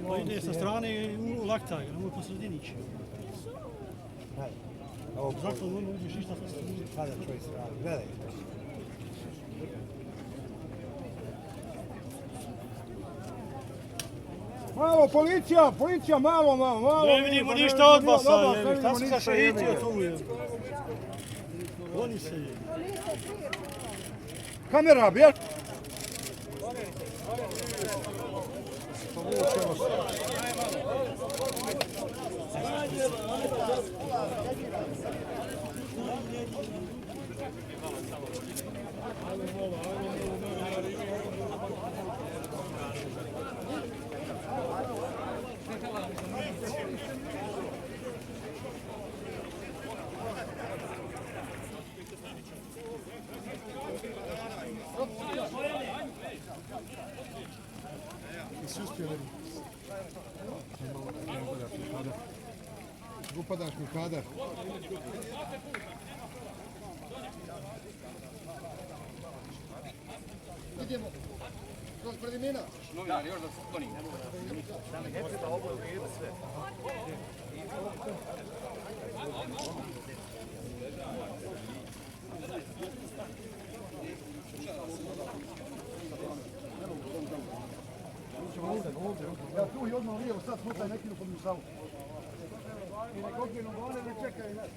Pa ide sa strane u laktaj, nemoj po sredini ići. Zato ne uđeš ništa sa sredini. Kada čovjek se radi, gledaj. Malo, policija, malo. Ne vidimo ništa od vas, šta si sa šaritio tu je? Oni se je. Kamera, bješ! Upadaš mi kadar. Idemo. Kroz predimina. Novinar, još da se skloni. Ja tu i odmah lijevo, sad slutaj nekinu pod Misavu. I nek okvijenu gole ne čekaju nas.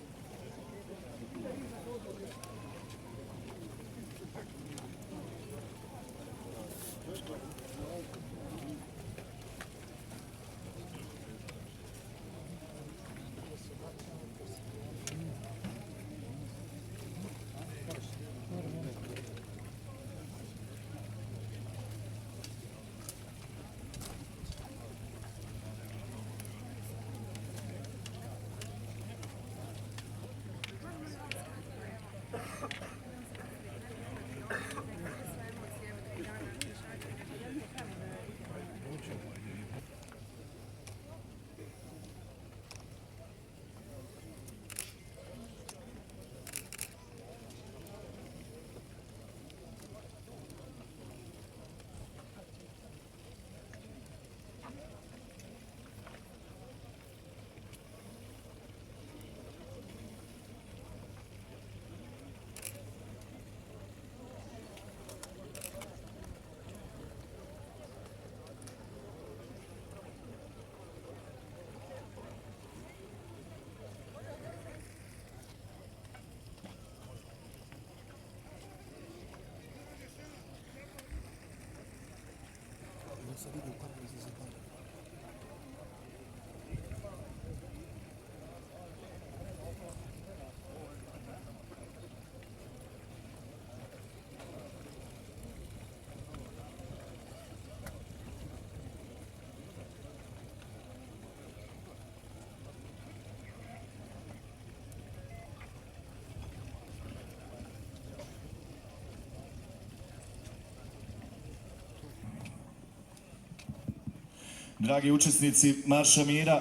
Dragi učesnici Marša mira,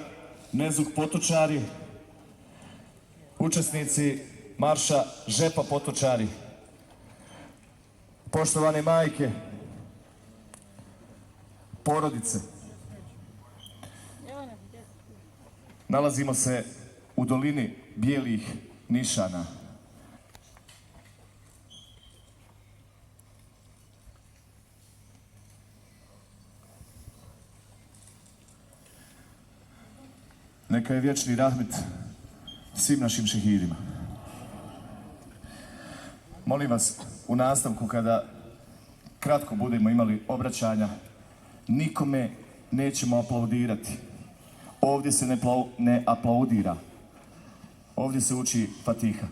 Mezuk Potočari, učesnici Marša Žepa Potočari, poštovane majke, porodice, nalazimo se u dolini bijelih nišana. Neka je vječni rahmet svim našim šehidima. Molim vas, u nastavku kada kratko budemo imali obraćanja, nikome nećemo aplaudirati. Ovdje se ne aplaudira. Ovdje se uči Fatiha.